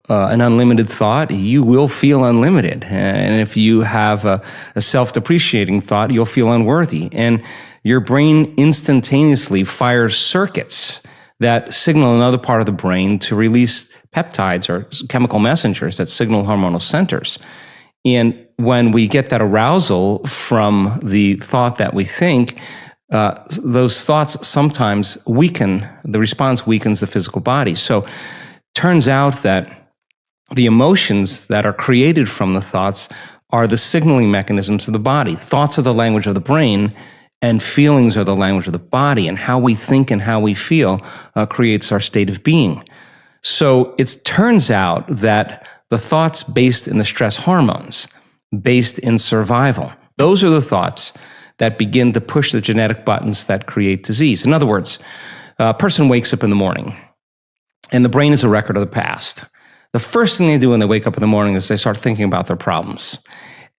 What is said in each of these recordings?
an unlimited thought, you will feel unlimited. And if you have a self-depreciating thought, you'll feel unworthy. And your brain instantaneously fires circuits that signal another part of the brain to release peptides or chemical messengers that signal hormonal centers. And when we get that arousal from the thought that we think, those thoughts sometimes weaken, the response weakens the physical body. So turns out that the emotions that are created from the thoughts are the signaling mechanisms of the body. Thoughts are the language of the brain, and feelings are the language of the body. And how we think and how we feel creates our state of being. So it turns out that the thoughts based in the stress hormones, based in survival, those are the thoughts that begin to push the genetic buttons that create disease. In other words, a person wakes up in the morning, and the brain is a record of the past. The first thing they do when they wake up in the morning is they start thinking about their problems.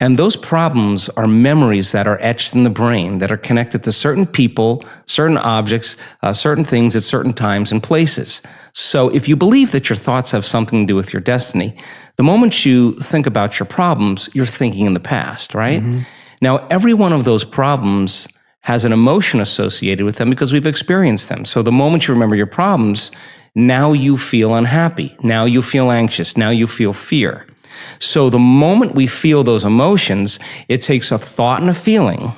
And those problems are memories that are etched in the brain that are connected to certain people, certain objects, certain things at certain times and places. So if you believe that your thoughts have something to do with your destiny, the moment you think about your problems, you're thinking in the past, right? Mm-hmm. Now, every one of those problems has an emotion associated with them because we've experienced them. So the moment you remember your problems, now you feel unhappy. Now you feel anxious. Now you feel fear. So the moment we feel those emotions, it takes a thought and a feeling,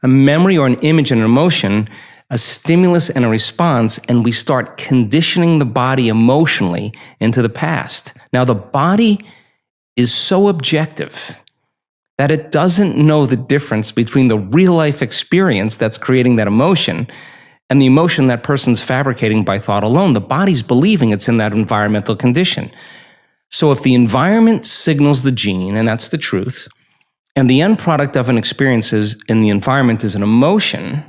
a memory or an image and an emotion, a stimulus and a response, and we start conditioning the body emotionally into the past. Now, the body is so objective that it doesn't know the difference between the real life experience that's creating that emotion and the emotion that person's fabricating by thought alone. The body's believing it's in that environmental condition. So if the environment signals the gene, and that's the truth, and the end product of an experience in the environment is an emotion,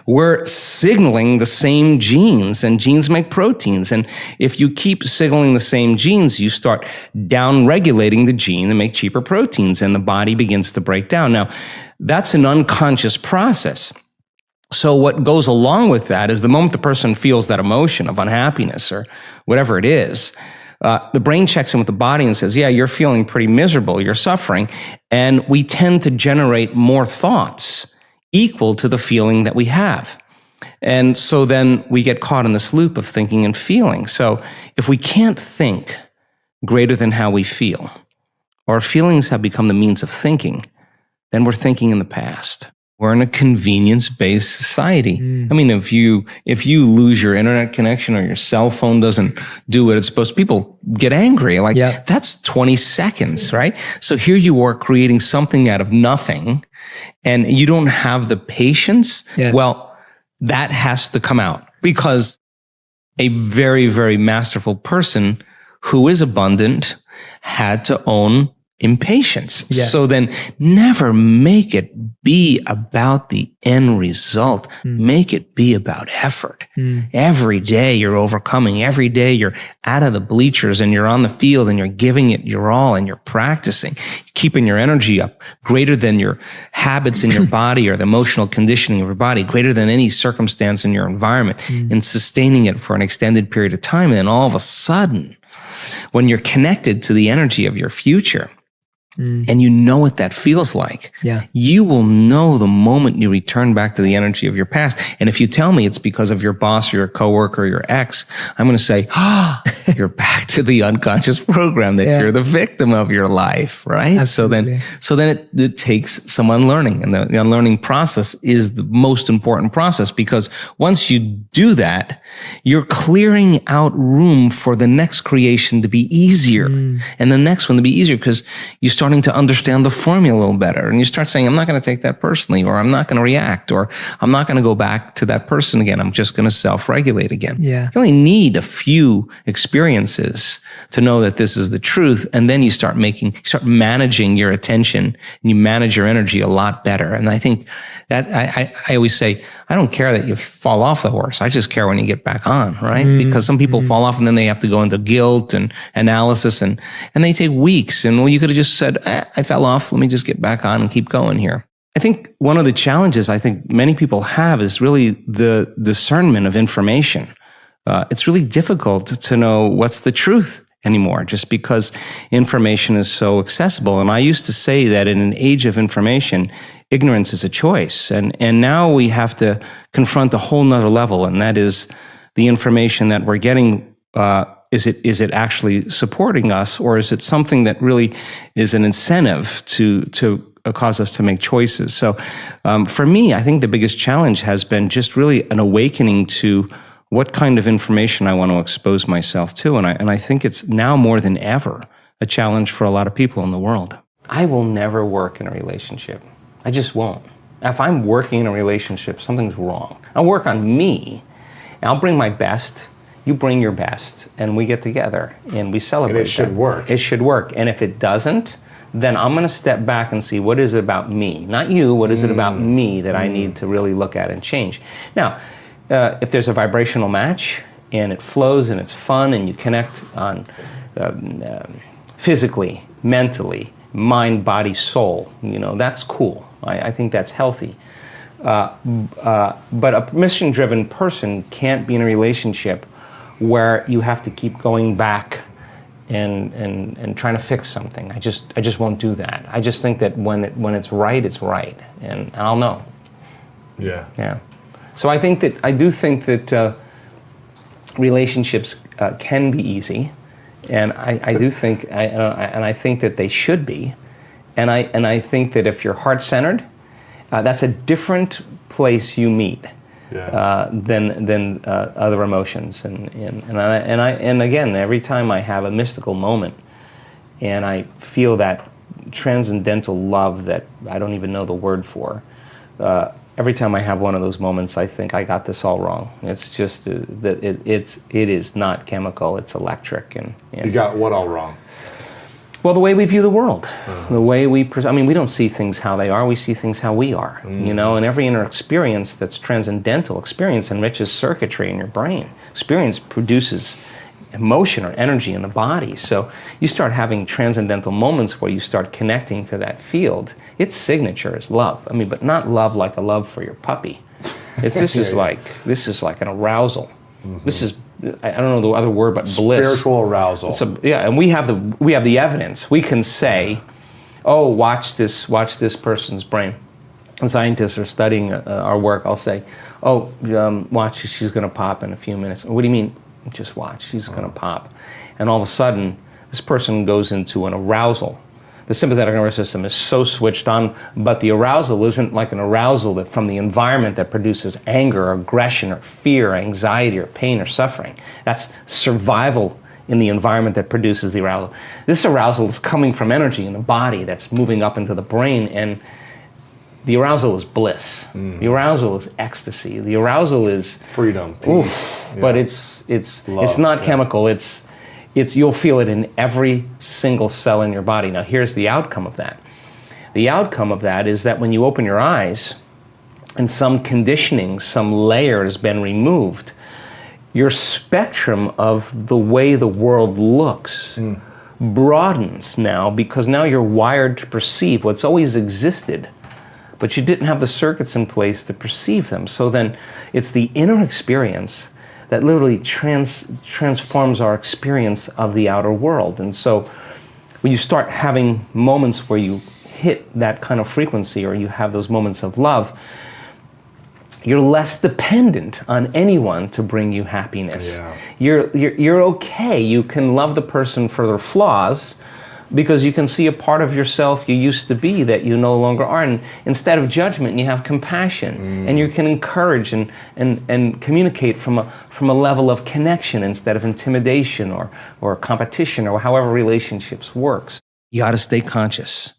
we're signaling the same genes, and genes make proteins. And if you keep signaling the same genes, you start down-regulating the gene to make cheaper proteins, and the body begins to break down. Now, that's an unconscious process. So what goes along with that is the moment the person feels that emotion of unhappiness or whatever it is, the brain checks in with the body and says, yeah, you're feeling pretty miserable, you're suffering. And we tend to generate more thoughts equal to the feeling that we have. And so then we get caught in this loop of thinking and feeling. So if we can't think greater than how we feel, or our feelings have become the means of thinking, then we're thinking in the past. We're in a convenience-based society. I mean, if you lose your internet connection or your cell phone doesn't do what it's supposed to, people get angry. Like, that's 20 seconds, right? So here you are creating something out of nothing, and you don't have the patience. Well, that has to come out, because a very, very masterful person who is abundant had to own impatience. So then never make it be about the end result. Make it be about effort. Every day you're overcoming. Every day you're out of the bleachers and you're on the field and you're giving it your all and you're practicing, keeping your energy up greater than your habits in your body or the emotional conditioning of your body, greater than any circumstance in your environment, and sustaining it for an extended period of time. And then all of a sudden, when you're connected to the energy of your future, and you know what that feels like, you will know the moment you return back to the energy of your past. And if you tell me it's because of your boss or your coworker or your ex, I'm going to say, you're back to the unconscious program that you're the victim of your life, right? Absolutely. So then it takes some unlearning, and the unlearning process is the most important process, because once you do that, you're clearing out room for the next creation to be easier, and the next one to be easier, because you starting to understand the formula a little better. And you start saying, I'm not going to take that personally, or I'm not going to react, or I'm not going to go back to that person again. I'm just going to self-regulate again. You only need a few experiences to know that this is the truth. And then you start managing your attention, and you manage your energy a lot better. And I think that I always say, I don't care that you fall off the horse. I just care when you get back on, right? Because some people fall off and then they have to go into guilt and analysis, and they take weeks. And well, you could have just said, I fell off. Let me just get back on and keep going here. I think one of the challenges I think many people have is really the discernment of information. it's really difficult to know what's the truth anymore, just because information is so accessible. And I used to say that in an age of information, ignorance is a choice. And now we have to confront a whole nother level, and that is the information that we're getting. Is it actually supporting us, or is it something that really is an incentive to cause us to make choices? So for me, I think the biggest challenge has been just really an awakening to what kind of information I want to expose myself to. And I think it's now more than ever a challenge for a lot of people in the world. I will never work in a relationship. I just won't. If I'm working in a relationship, something's wrong. I'll work on me. I'll bring my best. You bring your best, and we get together and we celebrate. And it should work. It should work. And if it doesn't, then I'm going to step back and see, what is it about me? Not you. What is it about me that I need to really look at and change? Now, if there's a vibrational match and it flows and it's fun and you connect on physically, mentally, mind, body, soul, that's cool. I think that's healthy. But a mission-driven person can't be in a relationship where you have to keep going back and trying to fix something. I just won't do that. I just think that when it's right, it's right, and I'll know. Yeah. So I do think that relationships can be easy, and I do think, and I think that they should be, and I think that if you're heart-centered, that's a different place you meet. Than other emotions, and again, every time I have a mystical moment, and I feel that transcendental love that I don't even know the word for, every time I have one of those moments, I think I got this all wrong. It's just that it is not chemical; it's electric. And you got what all wrong? Well, the way we view the world, the way we don't see things how they are, we see things how we are, and every inner experience that's transcendental, experience enriches circuitry in your brain. Experience produces emotion or energy in the body. So you start having transcendental moments where you start connecting to that field. Its signature is love. But not love like a love for your puppy. This is like an arousal. This is, I don't know the other word, but bliss. Spiritual arousal. And we have the evidence. We can say, oh, watch this person's brain. And scientists are studying our work. I'll say, oh, watch, she's going to pop in a few minutes. What do you mean? Just watch, she's going to pop. And all of a sudden, this person goes into an arousal. The sympathetic nervous system is so switched on, but the arousal isn't like an arousal that from the environment that produces anger or aggression or fear, or anxiety or pain or suffering. That's survival in the environment that produces the arousal. This arousal is coming from energy in the body that's moving up into the brain, and the arousal is bliss. The arousal is ecstasy. The arousal is freedom, peace. But it's not chemical. It's you'll feel it in every single cell in your body. Now, here's the outcome of that. The outcome of that is that when you open your eyes and some conditioning, some layer has been removed, your spectrum of the way the world looks broadens now, because now you're wired to perceive what's always existed, but you didn't have the circuits in place to perceive them. So then it's the inner experience that literally transforms our experience of the outer world. And so when you start having moments where you hit that kind of frequency, or you have those moments of love, you're less dependent on anyone to bring you happiness. You're okay. You can love the person for their flaws, because you can see a part of yourself you used to be that you no longer are. And instead of judgment, you have compassion. And you can encourage and communicate from a level of connection instead of intimidation or competition, or however relationships works. You got to stay conscious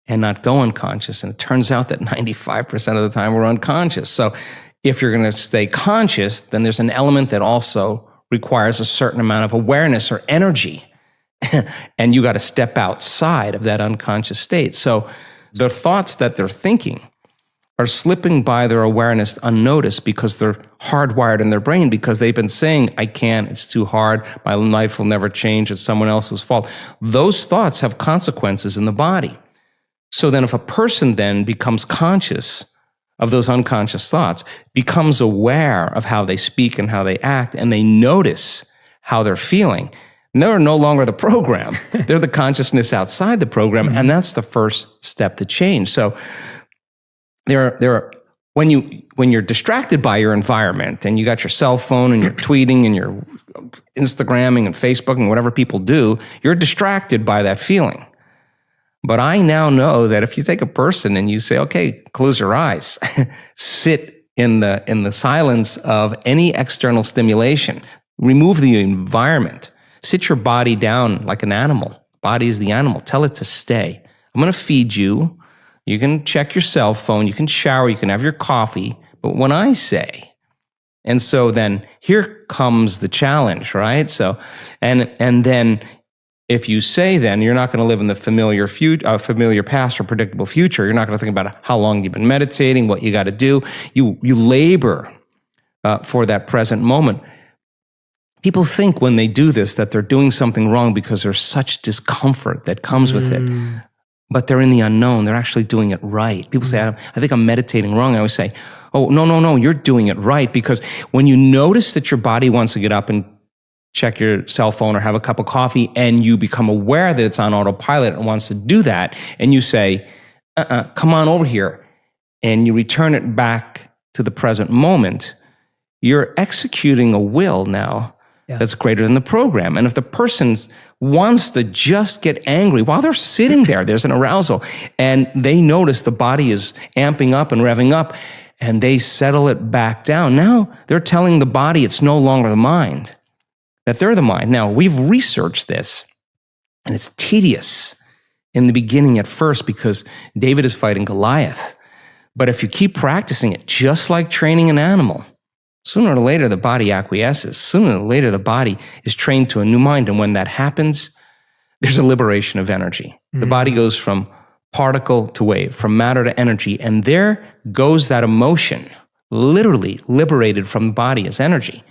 and not go unconscious. And it turns out that 95% of the time we're unconscious. So if you're going to stay conscious, then there's an element that also requires a certain amount of awareness or energy. And you got to step outside of that unconscious state. So the thoughts that they're thinking are slipping by their awareness unnoticed, because they're hardwired in their brain, because they've been saying, I can't, it's too hard, my life will never change, it's someone else's fault. Those thoughts have consequences in the body. So then if a person then becomes conscious of those unconscious thoughts, becomes aware of how they speak and how they act, and they notice how they're feeling. And they're no longer the program. They're the consciousness outside the program, and that's the first step to change. So when you're distracted by your environment and you got your cell phone and you're tweeting and you're Instagramming and Facebooking, whatever people do, you're distracted by that feeling. But I now know that if you take a person and you say, okay, close your eyes, sit in the silence of any external stimulation, remove the environment, sit your body down like an animal. Body is the animal. Tell it to stay. I'm going to feed you. You can check your cell phone. You can shower. You can have your coffee. But when I say, and so then here comes the challenge, right? So, and then if you say then you're not going to live in the familiar past or predictable future, you're not going to think about how long you've been meditating, what you got to do. You labor for that present moment. People think when they do this that they're doing something wrong because there's such discomfort that comes with it. But they're in the unknown. They're actually doing it right. People say, I think I'm meditating wrong. I always say, oh, no, you're doing it right. Because when you notice that your body wants to get up and check your cell phone or have a cup of coffee, and you become aware that it's on autopilot and wants to do that, and you say, come on over here, and you return it back to the present moment, you're executing a will now that's greater than the program. And if the person wants to just get angry while they're sitting there, there's an arousal, and they notice the body is amping up and revving up, and they settle it back down. Now they're telling the body it's no longer the mind, that they're the mind. Now, we've researched this, and it's tedious in the beginning at first because David is fighting Goliath. But if you keep practicing it, just like training an animal, sooner or later, the body acquiesces. Sooner or later, the body is trained to a new mind. And when that happens, there's a liberation of energy. The body goes from particle to wave, from matter to energy. And there goes that emotion, literally liberated from the body as energy.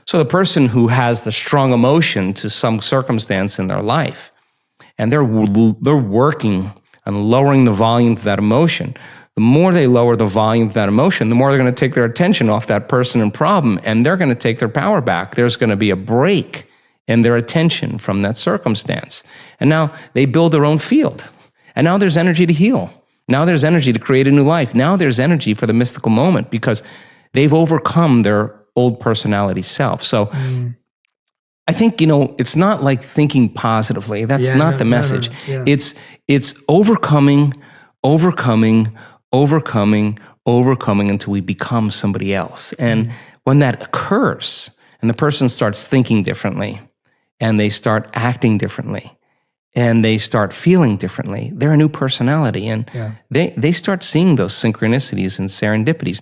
So the person who has the strong emotion to some circumstance in their life, and they're working on lowering the volume of that emotion, the more they lower the volume of that emotion, the more they're going to take their attention off that person and problem, and they're going to take their power back. There's going to be a break in their attention from that circumstance. And now they build their own field. And now there's energy to heal. Now there's energy to create a new life. Now there's energy for the mystical moment because they've overcome their old personality self. So I think, it's not like thinking positively. That's not the message. No. It's overcoming until we become somebody else. And when that occurs and the person starts thinking differently and they start acting differently and they start feeling differently, they're a new personality. And they start seeing those synchronicities and serendipities.